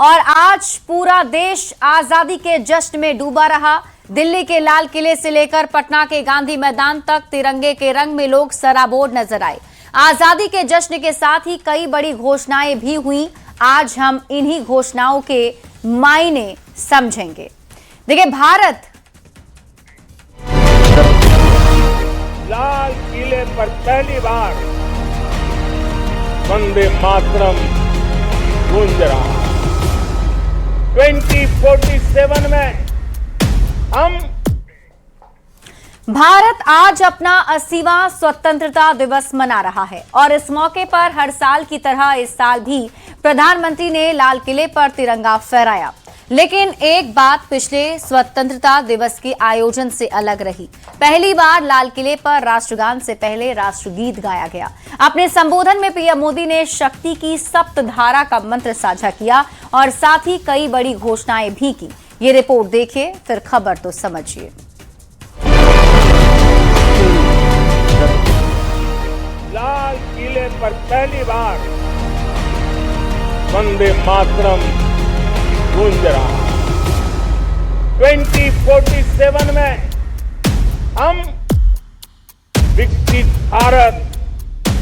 और आज पूरा देश आजादी के जश्न में डूबा रहा। दिल्ली के लाल किले से लेकर पटना के गांधी मैदान तक तिरंगे के रंग में लोग सराबोर नजर आए। आजादी के जश्न के साथ ही कई बड़ी घोषणाएं भी हुई। आज हम इन्हीं घोषणाओं के मायने समझेंगे। देखिए, भारत लाल किले पर पहली बार वंदे मातरम गूंज रहा। 2047 में हम भारत आज अपना 80वां स्वतंत्रता दिवस मना रहा है और इस मौके पर हर साल की तरह इस साल भी प्रधानमंत्री ने लाल किले पर तिरंगा फहराया। लेकिन एक बात पिछले स्वतंत्रता दिवस के आयोजन से अलग रही। पहली बार लाल किले पर राष्ट्रगान से पहले राष्ट्रगीत गाया गया। अपने संबोधन में पीएम मोदी ने शक्ति की सप्तधारा का मंत्र साझा किया और साथ ही कई बड़ी घोषणाएं भी की। ये रिपोर्ट देखिए, फिर खबर तो समझिए। लाल किले पर पहली बार वंदे मातरम गूंज रहा। 2047 में हम विकसित भारत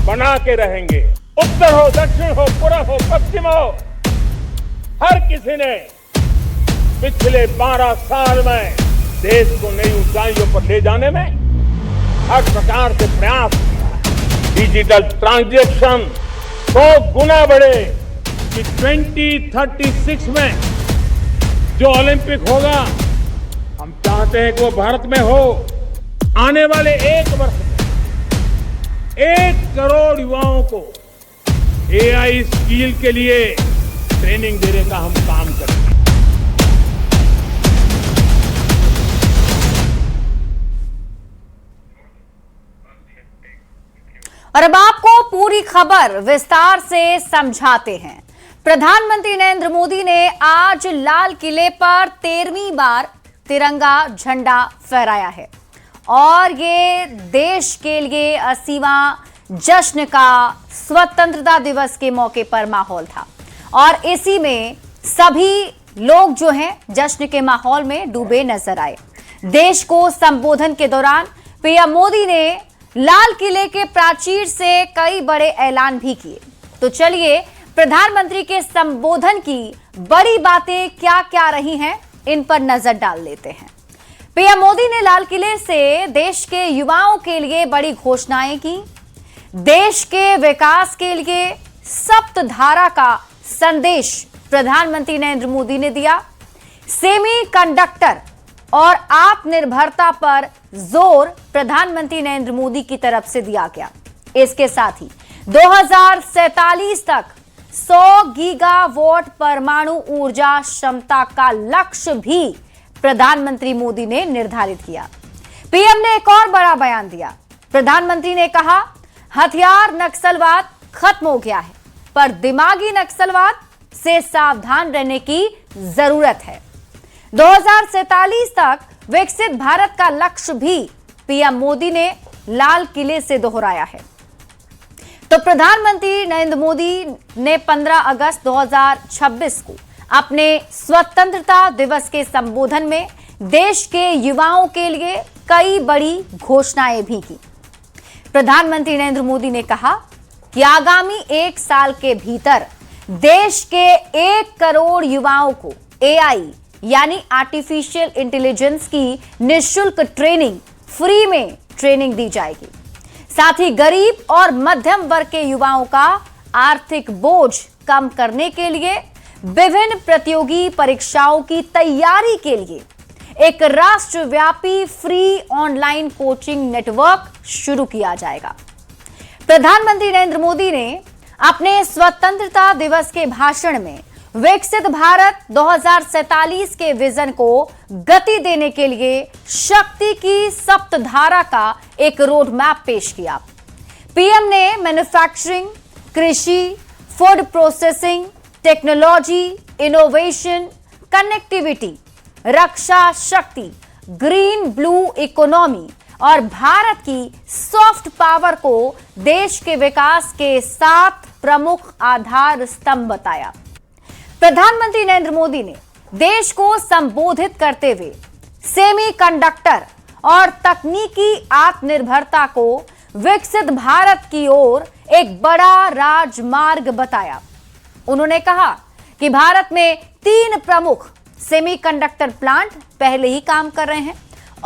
बना के रहेंगे। उत्तर हो, दक्षिण हो, पूर्व हो, पश्चिम हो, हर किसी ने पिछले 12 साल में देश को नई ऊंचाइयों पर ले जाने में हर प्रकार से प्रयास किया। डिजिटल ट्रांजैक्शन 100 गुना बढ़े कि 2036 में जो ओलंपिक होगा, हम चाहते हैं कि वो भारत में हो। आने वाले एक वर्ष में 1 करोड़ युवाओं को एआई स्किल के लिए ट्रेनिंग देने का हम काम करेंगे। और अब आपको पूरी खबर विस्तार से समझाते हैं। प्रधानमंत्री नरेंद्र मोदी ने आज लाल किले पर 13वीं बार तिरंगा झंडा फहराया है और ये देश के लिए 80वां जश्न का स्वतंत्रता दिवस के मौके पर माहौल था और इसी में सभी लोग जो हैं जश्न के माहौल में डूबे नजर आए। देश को संबोधन के दौरान पीएम मोदी ने लाल किले के प्राचीर से कई बड़े ऐलान भी किए। तो चलिए, प्रधानमंत्री के संबोधन की बड़ी बातें क्या क्या रही हैं, इन पर नजर डाल लेते हैं। पीएम मोदी ने लाल किले से देश के युवाओं के लिए बड़ी घोषणाएं की। देश के विकास के लिए सप्तधारा का संदेश प्रधानमंत्री नरेंद्र मोदी ने दिया। सेमी कंडक्टर और आत्मनिर्भरता पर जोर प्रधानमंत्री नरेंद्र मोदी की तरफ से दिया गया। इसके साथ ही 2047 तक 100 गीगावाट परमाणु ऊर्जा क्षमता का लक्ष्य भी प्रधानमंत्री मोदी ने निर्धारित किया। पीएम ने एक और बड़ा बयान दिया। प्रधानमंत्री ने कहा, हथियार नक्सलवाद खत्म हो गया है, पर दिमागी नक्सलवाद से सावधान रहने की जरूरत है। 2047 तक विकसित भारत का लक्ष्य भी पीएम मोदी ने लाल किले से दोहराया है। तो प्रधानमंत्री नरेंद्र मोदी ने 15 अगस्त 2026 को अपने स्वतंत्रता दिवस के संबोधन में देश के युवाओं के लिए कई बड़ी घोषणाएं भी की। प्रधानमंत्री नरेंद्र मोदी ने कहा कि आगामी 1 साल के भीतर देश के 1 करोड़ युवाओं को एआई यानी आर्टिफिशियल इंटेलिजेंस की निःशुल्क ट्रेनिंग, फ्री में ट्रेनिंग दी जाएगी। साथ ही गरीब और मध्यम वर्ग के युवाओं का आर्थिक बोझ कम करने के लिए विभिन्न प्रतियोगी परीक्षाओं की तैयारी के लिए एक राष्ट्रव्यापी फ्री ऑनलाइन कोचिंग नेटवर्क शुरू किया जाएगा। प्रधानमंत्री नरेंद्र मोदी ने अपने स्वतंत्रता दिवस के भाषण में विकसित भारत 2047 के विजन को गति देने के लिए शक्ति की सप्तधारा का एक रोड मैप पेश किया। पीएम ने मैन्युफैक्चरिंग, कृषि, food processing, technology, innovation, connectivity, रक्षा शक्ति, ग्रीन ब्लू इकोनॉमी और भारत की सॉफ्ट पावर को देश के विकास के 7 प्रमुख आधार स्तंभ बताया। प्रधानमंत्री नरेंद्र मोदी ने देश को संबोधित करते हुए सेमीकंडक्टर और तकनीकी आत्मनिर्भरता को विकसित भारत की ओर एक बड़ा राजमार्ग बताया। उन्होंने कहा कि भारत में 3 प्रमुख सेमीकंडक्टर प्लांट पहले ही काम कर रहे हैं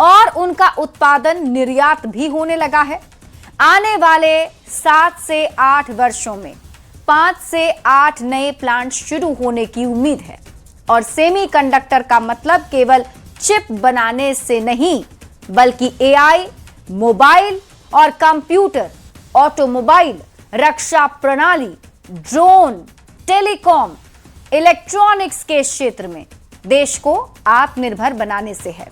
और उनका उत्पादन निर्यात भी होने लगा है। आने वाले 7 से 8 वर्षों में 5 से 8 नए प्लांट शुरू होने की उम्मीद है। और सेमीकंडक्टर का मतलब केवल चिप बनाने से नहीं, बल्कि एआई, मोबाइल और कंप्यूटर, ऑटोमोबाइल, रक्षा प्रणाली, ड्रोन, टेलीकॉम, इलेक्ट्रॉनिक्स के क्षेत्र में देश को आत्मनिर्भर बनाने से है।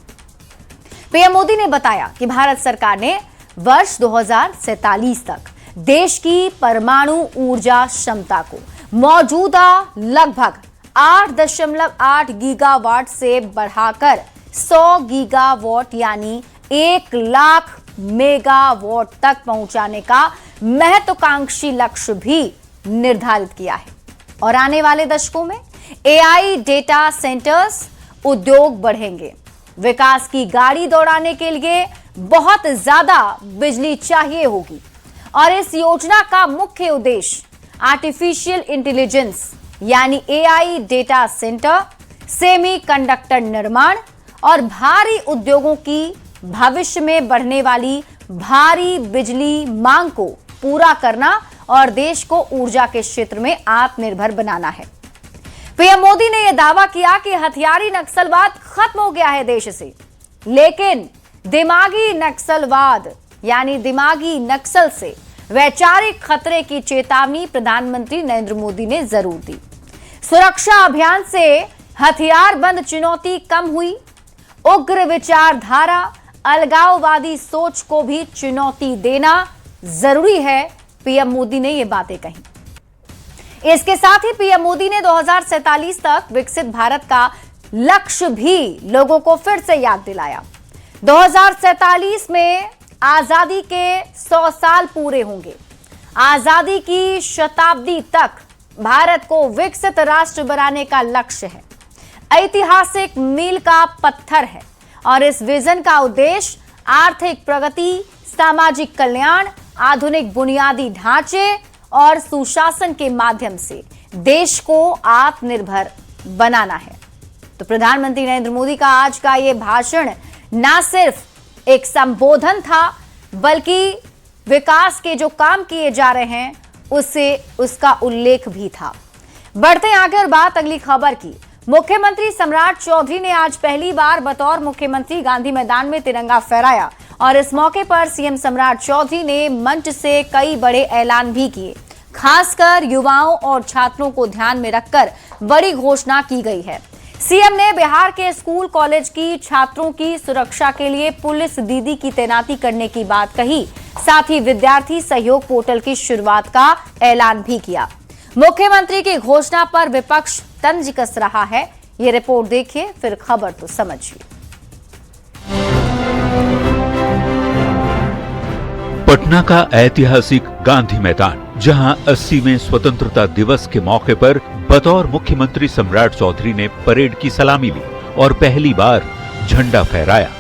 पीएम मोदी ने बताया कि भारत सरकार ने वर्ष 2047 तक देश की परमाणु ऊर्जा क्षमता को मौजूदा लगभग 8.8 गीगावाट से बढ़ाकर 100 गीगावाट यानी 1 लाख मेगावाट तक पहुंचाने का महत्वाकांक्षी लक्ष्य भी निर्धारित किया है। और आने वाले दशकों में एआई डेटा सेंटर्स, उद्योग बढ़ेंगे। विकास की गाड़ी दौड़ाने के लिए बहुत ज्यादा बिजली चाहिए होगी और इस योजना का मुख्य उद्देश्य आर्टिफिशियल इंटेलिजेंस यानी एआई डेटा सेंटर, सेमीकंडक्टर निर्माण और भारी उद्योगों की भविष्य में बढ़ने वाली भारी बिजली मांग को पूरा करना और देश को ऊर्जा के क्षेत्र में आत्मनिर्भर बनाना है। पीएम मोदी ने यह दावा किया कि हथियारी नक्सलवाद खत्म हो गया है देश से, लेकिन दिमागी नक्सलवाद यानी दिमागी नक्सल से वैचारिक खतरे की चेतावनी प्रधानमंत्री नरेंद्र मोदी ने जरूर दी। सुरक्षा अभियान से हथियारबंद चुनौती कम हुई, उग्र विचारधारा, अलगाववादी सोच को भी चुनौती देना जरूरी है, पीएम मोदी ने ये बातें कही। इसके साथ ही पीएम मोदी ने 2047 तक विकसित भारत का लक्ष्य भी लोगों को फिर से याद दिलाया। 2047 में आजादी के 100 साल पूरे होंगे। आजादी की शताब्दी तक भारत को विकसित राष्ट्र बनाने का लक्ष्य है, ऐतिहासिक मील का पत्थर है और इस विजन का उद्देश्य आर्थिक प्रगति, सामाजिक कल्याण, आधुनिक बुनियादी ढांचे और सुशासन के माध्यम से देश को आत्मनिर्भर बनाना है। तो प्रधानमंत्री नरेंद्र मोदी का आज का यह भाषण ना सिर्फ एक संबोधन था, बल्कि विकास के जो काम किए जा रहे हैं उसका उल्लेख भी था। बढ़ते हैं आगे और बात अगली खबर की। मुख्यमंत्री सम्राट चौधरी ने आज पहली बार बतौर मुख्यमंत्री गांधी मैदान में तिरंगा फहराया और इस मौके पर सीएम सम्राट चौधरी ने मंच से कई बड़े ऐलान भी किए। खासकर युवाओं और छात्रों को ध्यान में रखकर बड़ी घोषणा की गई है। सीएम ने बिहार के स्कूल कॉलेज की छात्रों की सुरक्षा के लिए पुलिस दीदी की तैनाती करने की बात कही। साथ ही विद्यार्थी सहयोग पोर्टल की शुरुआत का ऐलान भी किया। मुख्यमंत्री की घोषणा पर विपक्ष तंज कस रहा है। ये रिपोर्ट देखिए, फिर खबर तो समझिए। पटना का ऐतिहासिक गांधी मैदान, जहां 80वें स्वतंत्रता दिवस के मौके पर बतौर मुख्यमंत्री सम्राट चौधरी ने परेड की सलामी ली और पहली बार झंडा फहराया।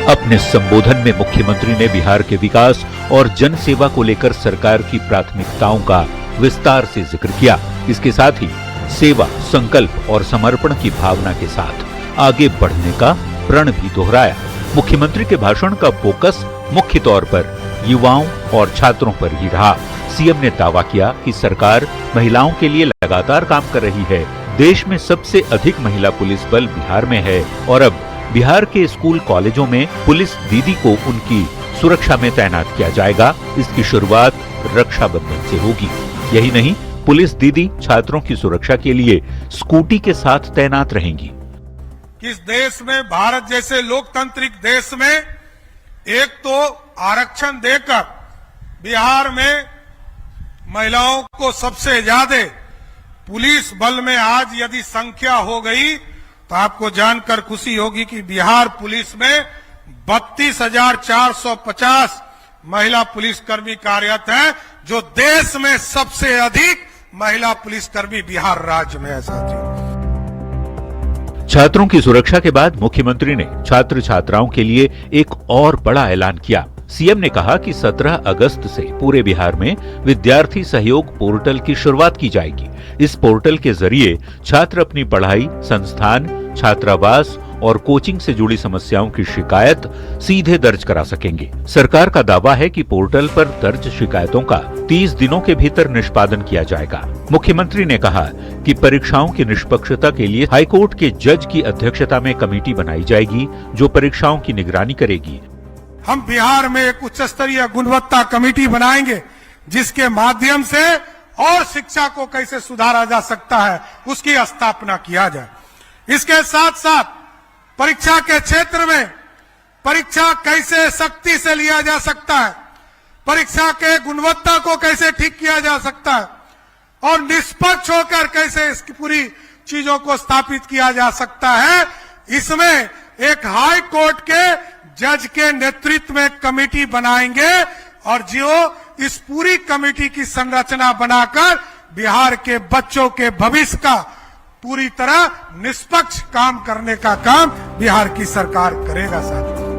अपने संबोधन में मुख्यमंत्री ने बिहार के विकास और जन सेवा को लेकर सरकार की प्राथमिकताओं का विस्तार से जिक्र किया। इसके साथ ही सेवा, संकल्प और समर्पण की भावना के साथ आगे बढ़ने का प्रण भी दोहराया। मुख्यमंत्री के भाषण का फोकस मुख्य तौर पर युवाओं और छात्रों पर ही रहा। सीएम ने दावा किया कि सरकार महिलाओं के लिए लगातार काम कर रही है। देश में सबसे अधिक महिला पुलिस बल बिहार में है और अब बिहार के स्कूल कॉलेजों में पुलिस दीदी को उनकी सुरक्षा में तैनात किया जाएगा। इसकी शुरुआत रक्षाबंधन से होगी। यही नहीं, पुलिस दीदी छात्रों की सुरक्षा के लिए स्कूटी के साथ तैनात रहेंगी। इस देश में, भारत जैसे लोकतांत्रिक देश में, एक तो आरक्षण देकर बिहार में महिलाओं को सबसे ज्यादा पुलिस बल में आज यदि संख्या हो गई तो आपको जानकर खुशी होगी कि बिहार पुलिस में 32,450 महिला पुलिसकर्मी कार्यरत हैं, जो देश में सबसे अधिक महिला पुलिसकर्मी बिहार राज्य में है। साथियों, छात्रों की सुरक्षा के बाद मुख्यमंत्री ने छात्र छात्राओं के लिए एक और बड़ा ऐलान किया। सीएम ने कहा कि 17 अगस्त से पूरे बिहार में विद्यार्थी सहयोग पोर्टल की शुरुआत की जाएगी। इस पोर्टल के जरिए छात्र अपनी पढ़ाई, संस्थान, छात्रावास और कोचिंग से जुड़ी समस्याओं की शिकायत सीधे दर्ज करा सकेंगे। सरकार का दावा है कि पोर्टल पर दर्ज शिकायतों का 30 दिनों के भीतर निष्पादन किया जाएगा। मुख्यमंत्री ने कहा कि परीक्षाओं की निष्पक्षता के लिए हाईकोर्ट के जज की अध्यक्षता में कमेटी बनाई जाएगी, जो परीक्षाओं की निगरानी करेगी। हम बिहार में एक उच्च स्तरीय गुणवत्ता कमेटी बनाएंगे, जिसके माध्यम से और शिक्षा को कैसे सुधारा जा सकता है उसकी स्थापना किया जाए। इसके साथ साथ परीक्षा के क्षेत्र में परीक्षा कैसे सख्ती से लिया जा सकता है, परीक्षा के गुणवत्ता को कैसे ठीक किया जा सकता है और निष्पक्ष होकर कैसे इसकी पूरी चीजों को स्थापित किया जा सकता है, इसमें एक हाई कोर्ट के जज के नेतृत्व में कमेटी बनाएंगे और जो इस पूरी कमेटी की संरचना बनाकर बिहार के बच्चों के भविष्य का पूरी तरह निष्पक्ष काम करने का काम बिहार की सरकार करेगा। साथियों,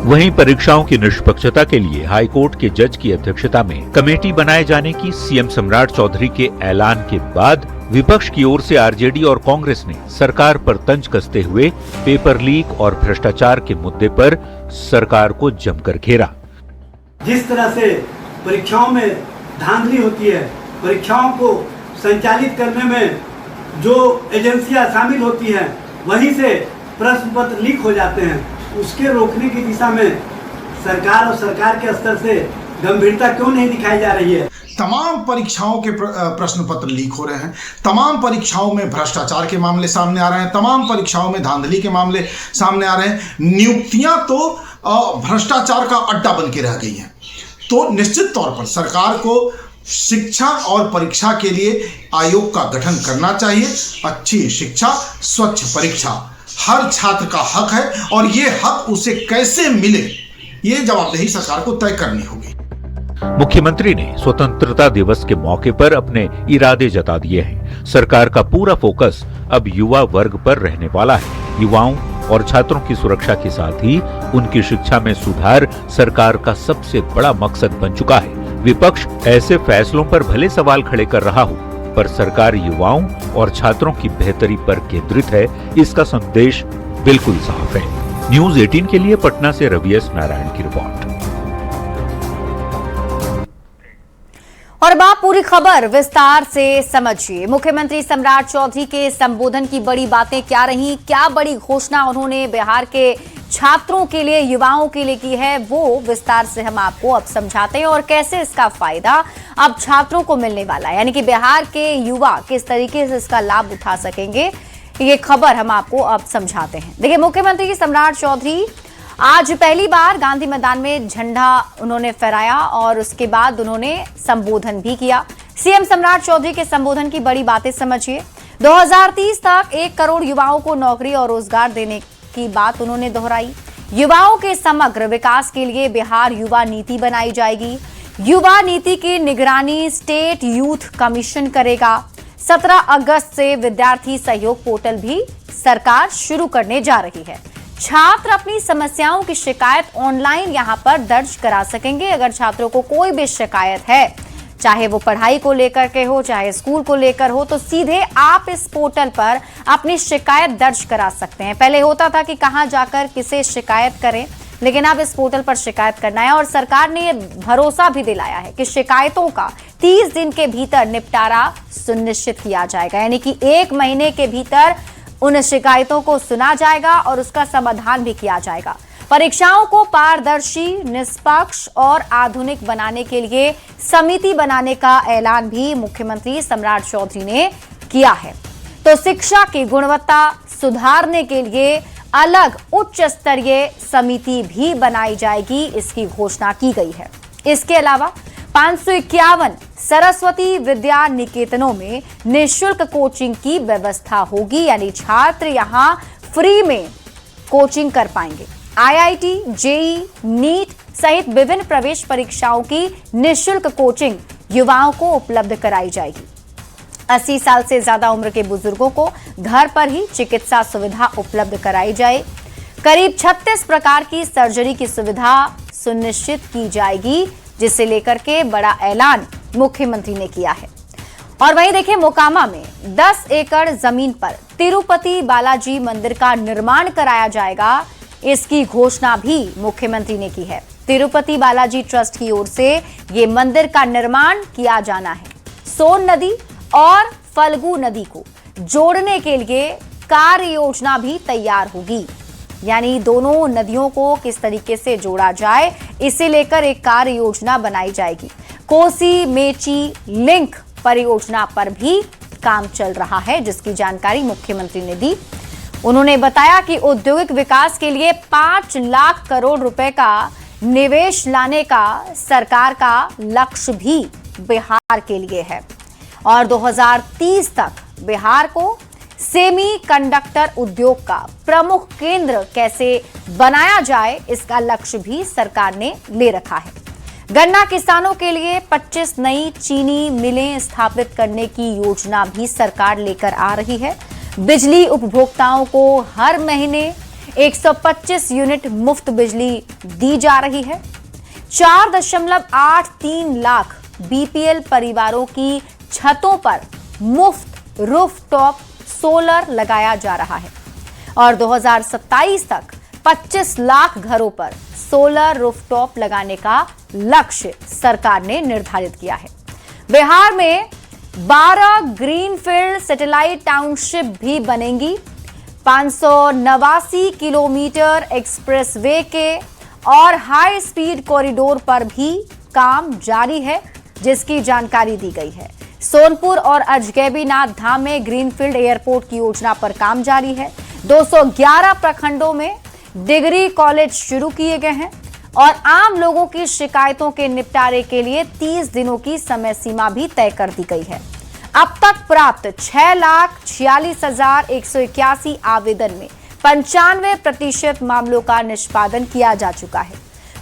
वहीं परीक्षाओं की निष्पक्षता के लिए हाईकोर्ट के जज की अध्यक्षता में कमेटी बनाए जाने की सीएम सम्राट चौधरी के ऐलान के बाद विपक्ष की ओर से आरजेडी और कांग्रेस ने सरकार पर तंज कसते हुए पेपर लीक और भ्रष्टाचार के मुद्दे पर सरकार को जमकर घेरा। जिस तरह से परीक्षाओं में धांधली होती है, परीक्षाओं को संचालित करने में जो एजेंसियां शामिल होती हैं, वहीं से प्रश्न पत्र लीक हो जाते हैं, उसके रोकने की दिशा में सरकार और सरकार के स्तर से गंभीरता क्यों नहीं दिखाई जा रही है? तमाम परीक्षाओं के प्रश्न पत्र लीक हो रहे हैं, तमाम परीक्षाओं में भ्रष्टाचार के मामले सामने आ रहे हैं, तमाम परीक्षाओं में धांधली के मामले सामने आ रहे हैं, नियुक्तियां तो भ्रष्टाचार का अड्डा बन के रह गई हैं। तो निश्चित तौर पर सरकार को शिक्षा और परीक्षा के लिए आयोग का गठन करना चाहिए। अच्छी शिक्षा, स्वच्छ परीक्षा हर छात्र का हक है और ये हक उसे कैसे मिले, ये जवाबदेही सरकार को तय करनी होगी। मुख्यमंत्री ने स्वतंत्रता दिवस के मौके पर अपने इरादे जता दिए हैं। सरकार का पूरा फोकस अब युवा वर्ग पर रहने वाला है। युवाओं और छात्रों की सुरक्षा के साथ ही उनकी शिक्षा में सुधार सरकार का सबसे बड़ा मकसद बन चुका है। विपक्ष ऐसे फैसलों पर भले सवाल खड़े कर रहा हो, पर सरकार युवाओं और छात्रों की बेहतरी पर केंद्रित है, इसका संदेश बिल्कुल साफ है। न्यूज़ 18 के लिए पटना से रवि एस नारायण की रिपोर्ट। और अब आप पूरी खबर विस्तार से समझिए। मुख्यमंत्री सम्राट चौधरी के संबोधन की बड़ी बातें क्या रही, क्या बड़ी घोषणा उन्होंने बिहार के छात्रों के लिए, युवाओं के लिए की है, वो विस्तार से हम आपको अब समझाते हैं और कैसे इसका फायदा अब छात्रों को मिलने वाला है, यानी कि बिहार के युवा किस तरीके से इसका लाभ उठा सकेंगे, ये खबर हम आपको अब समझाते हैं। देखिए, मुख्यमंत्री सम्राट चौधरी आज पहली बार गांधी मैदान में झंडा उन्होंने फहराया और उसके बाद उन्होंने संबोधन भी किया। सीएम सम्राट चौधरी के संबोधन की बड़ी बातें समझिए। 2030 तक 1 करोड़ युवाओं को नौकरी और रोजगार देने की बात उन्होंने दोहराई। युवाओं के समग्र विकास के लिए बिहार युवा नीति बनाई जाएगी। युवा नीति की निगरानी स्टेट यूथ कमीशन करेगा। 17 अगस्त से विद्यार्थी सहयोग पोर्टल भी सरकार शुरू करने जा रही है। छात्र अपनी समस्याओं की शिकायत ऑनलाइन यहां पर दर्ज करा सकेंगे। अगर छात्रों को कोई भी शिकायत है, चाहे वो पढ़ाई को लेकर के हो, चाहे स्कूल को लेकर हो, तो सीधे आप इस पोर्टल पर अपनी शिकायत दर्ज करा सकते हैं। पहले होता था कि कहां जाकर किसे शिकायत करें, लेकिन अब इस पोर्टल पर शिकायत करना है और सरकार ने भरोसा भी दिलाया है कि शिकायतों का 30 दिन के भीतर निपटारा सुनिश्चित किया जाएगा, यानी कि 1 महीने के भीतर उन शिकायतों को सुना जाएगा और उसका समाधान भी किया जाएगा। परीक्षाओं को पारदर्शी, निष्पक्ष और आधुनिक बनाने के लिए समिति बनाने का ऐलान भी मुख्यमंत्री सम्राट चौधरी ने किया है। तो शिक्षा की गुणवत्ता सुधारने के लिए अलग उच्च स्तरीय समिति भी बनाई जाएगी, इसकी घोषणा की गई है। इसके अलावा 551 सरस्वती विद्या निकेतनों में निःशुल्क कोचिंग की व्यवस्था होगी, यानी छात्र यहां फ्री में कोचिंग कर पाएंगे। आईआईटी, जेई, नीट सहित विभिन्न प्रवेश परीक्षाओं की निःशुल्क कोचिंग युवाओं को उपलब्ध कराई जाएगी। 80 साल से ज्यादा उम्र के बुजुर्गों को घर पर ही चिकित्सा सुविधा उपलब्ध कराई जाए। करीब 36 प्रकार की सर्जरी की सुविधा सुनिश्चित की जाएगी, जिसे लेकर के बड़ा ऐलान मुख्यमंत्री ने किया है। और वहीं देखिए, मोकामा में 10 एकड़ जमीन पर तिरुपति बालाजी मंदिर का निर्माण कराया जाएगा, इसकी घोषणा भी मुख्यमंत्री ने की है। तिरुपति बालाजी ट्रस्ट की ओर से ये मंदिर का निर्माण किया जाना है। सोन नदी और फल्गु नदी को जोड़ने के लिए कार्य योजना भी तैयार होगी, यानी दोनों नदियों को किस तरीके से जोड़ा जाए, इसे लेकर एक कार्य योजना बनाई जाएगी। कोसी मेची लिंक परियोजना पर भी काम चल रहा है, जिसकी जानकारी मुख्यमंत्री ने दी। उन्होंने बताया कि औद्योगिक विकास के लिए 5 लाख करोड़ रुपए का निवेश लाने का सरकार का लक्ष्य भी बिहार के लिए है और 2030 तक बिहार को सेमी कंडक्टर उद्योग का प्रमुख केंद्र कैसे बनाया जाए, इसका लक्ष्य भी सरकार ने ले रखा है। गन्ना किसानों के लिए 25 नई चीनी मिलें स्थापित करने की योजना भी सरकार लेकर आ रही है। बिजली उपभोक्ताओं को हर महीने 125 यूनिट मुफ्त बिजली दी जा रही है। 4.83 लाख बीपीएल परिवारों की छतों पर मुफ्त रूफटॉप सोलर लगाया जा रहा है और 2027 तक 25 लाख घरों पर सोलर रूफटॉप लगाने का लक्ष्य सरकार ने निर्धारित किया है। बिहार में 12 ग्रीनफील्ड सैटेलाइट टाउनशिप भी बनेंगी। 589 किलोमीटर एक्सप्रेसवे के और हाई स्पीड कॉरिडोर पर भी काम जारी है, जिसकी जानकारी दी गई है। सोनपुर और अजगैबीनाथ धाम में ग्रीनफील्ड एयरपोर्ट की योजना पर काम जारी है। 211 प्रखंडों में डिग्री कॉलेज शुरू किए गए हैं और आम लोगों की शिकायतों के निपटारे के लिए 30 दिनों की समय सीमा भी तय कर दी गई है। अब तक प्राप्त 6,46,181 आवेदन में 95% मामलों का निष्पादन किया जा चुका है।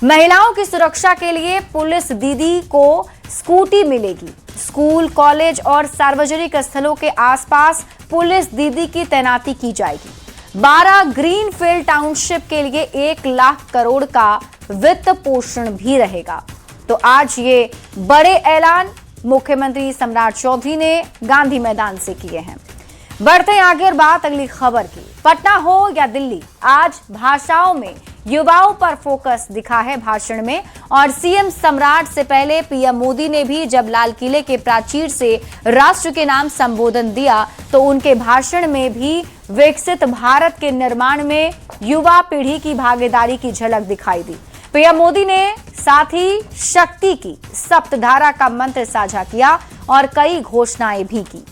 महिलाओं की सुरक्षा के लिए पुलिस दीदी को स्कूटी मिलेगी। स्कूल, कॉलेज और सार्वजनिक स्थलों के आसपास पुलिस दीदी की तैनाती की जाएगी। 12 ग्रीनफील्ड टाउनशिप के लिए 1 लाख करोड़ का वित्त पोषण भी रहेगा। तो आज ये बड़े ऐलान मुख्यमंत्री सम्राट चौधरी ने गांधी मैदान से किए हैं। बढ़ते आगे और बात अगली खबर की। पटना हो या दिल्ली, आज भाषाओं में युवाओं पर फोकस दिखा है भाषण में। और सीएम सम्राट से पहले पीएम मोदी ने भी जब लाल किले के प्राचीर से राष्ट्र के नाम संबोधन दिया तो उनके भाषण में भी विकसित भारत के निर्माण में युवा पीढ़ी की भागीदारी की झलक दिखाई दी। पीएम मोदी ने साथ ही शक्ति की सप्तधारा का मंत्र साझा किया और कई घोषणाएं भी की।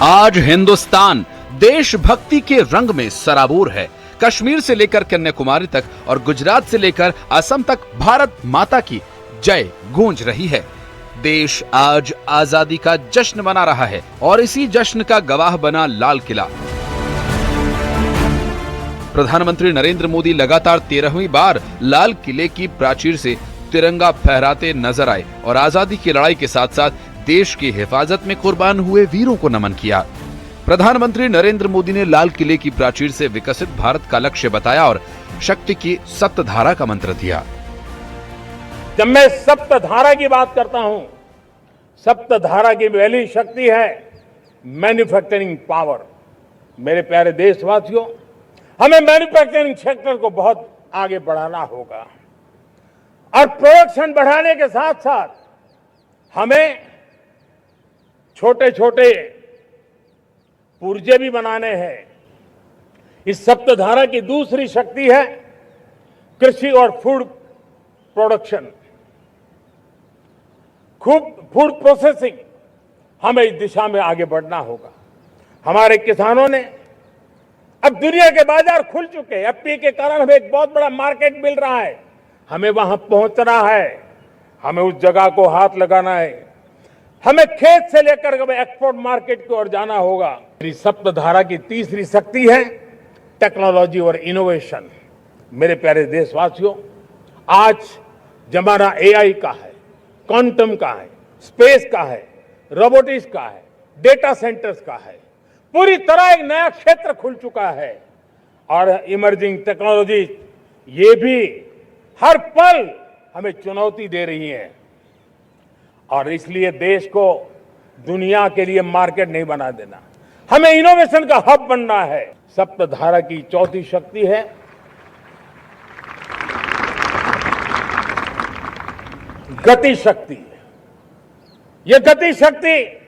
आज हिंदुस्तान देशभक्ति के रंग में सराबोर है। कश्मीर से लेकर कन्याकुमारी तक और गुजरात से लेकर असम तक भारत माता की जय गूंज रही है। देश आज आजादी का जश्न मना रहा है और इसी जश्न का गवाह बना लाल किला। प्रधानमंत्री नरेंद्र मोदी लगातार 13वीं बार लाल किले की प्राचीर से तिरंगा फहराते नजर आए और आजादी की लड़ाई के साथ साथ देश की हिफाजत में कुर्बान हुए वीरों को नमन किया। प्रधानमंत्री नरेंद्र मोदी ने लाल किले की प्राचीर से विकसित भारत का लक्ष्य बताया और शक्ति की सप्तधारा का मंत्र दिया। जब मैं सप्तधारा की बात करता हूं, सप्तधारा की पहली शक्ति है मैन्युफैक्चरिंग पावर। मेरे प्यारे देशवासियों, हमें मैन्युफैक्चरिंग सेक्टर को बहुत आगे बढ़ाना होगा और प्रोडक्शन बढ़ाने के साथ साथ हमें छोटे छोटे पुर्जे भी बनाने हैं। इस सप्तधारा की दूसरी शक्ति है कृषि और फूड प्रोडक्शन। फूड प्रोसेसिंग, हमें इस दिशा में आगे बढ़ना होगा। हमारे किसानों ने अब दुनिया के बाजार खुल चुके हैं। एफपीए के कारण हमें एक बहुत बड़ा मार्केट मिल रहा है। हमें वहां पहुंचना है, हमें उस जगह को हाथ लगाना है, हमें खेत से लेकर एक्सपोर्ट मार्केट की ओर जाना होगा। मेरी सप्तधारा की तीसरी शक्ति है टेक्नोलॉजी और इनोवेशन। मेरे प्यारे देशवासियों, आज जमाना एआई का है, क्वांटम का है, स्पेस का है, रोबोटिक्स का है, डेटा सेंटर्स का है। पूरी तरह एक नया क्षेत्र खुल चुका है और इमर्जिंग टेक्नोलॉजी ये भी हर पल हमें चुनौती दे रही है और इसलिए देश को दुनिया के लिए मार्केट नहीं बना देना, हमें इनोवेशन का हब बनना है। सप्तधारा की चौथी शक्ति है गति शक्ति। यह गति शक्ति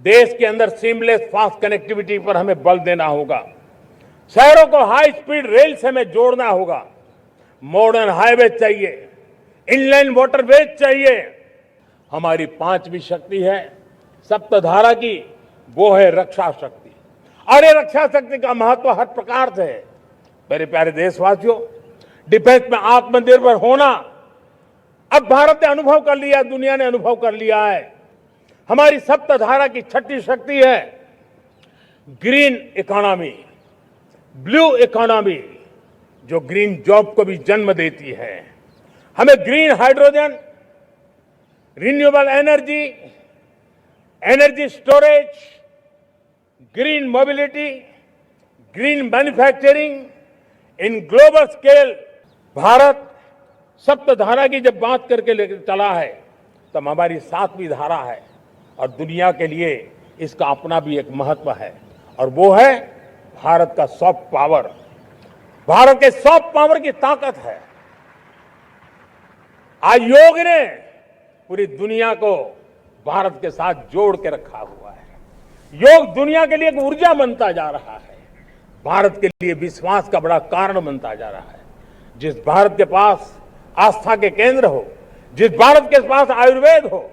देश के अंदर सीमलेस फास्ट कनेक्टिविटी पर हमें बल देना होगा। शहरों को हाई स्पीड रेल से हमें जोड़ना होगा। मॉडर्न हाईवे चाहिए, इनलाइन वाटरवेज चाहिए। हमारी पांचवी शक्ति है सप्तधारा की, वो है रक्षा शक्ति। और ये रक्षा शक्ति का महत्व हर प्रकार से है। मेरे प्यारे देशवासियों, डिफेंस में आत्मनिर्भर होना अब भारत ने अनुभव कर लिया, दुनिया ने अनुभव कर लिया है। हमारी सप्तधारा की छठी शक्ति है ग्रीन इकोनॉमी, ब्लू इकोनॉमी, जो ग्रीन जॉब को भी जन्म देती है। हमें green hydrogen, renewable energy, energy storage, green mobility, green manufacturing in global scale. Bharat सप्तधारा की जब बात करके लेकर चला है तब हमारी सातवीं धारा है और दुनिया के लिए इसका अपना भी एक महत्व है और वो है भारत का सॉफ्ट पावर। भारत के सॉफ्ट पावर की ताकत है। आज योग ने पूरी दुनिया को भारत के साथ जोड़ के रखा हुआ है। योग दुनिया के लिए एक ऊर्जा बनता जा रहा है, भारत के लिए विश्वास का बड़ा कारण बनता जा रहा है। जिस भारत के पास आस्था के केंद्र हो, जिस भारत के पास आयुर्वेद हो,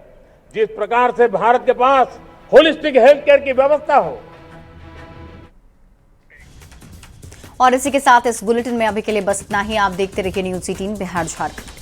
जिस प्रकार से भारत के पास होलिस्टिक हेल्थ केयर की व्यवस्था हो। और इसी के साथ इस बुलेटिन में अभी के लिए बस इतना ही। आप देखते रहिए न्यूज़ 18 बिहार झारखंड।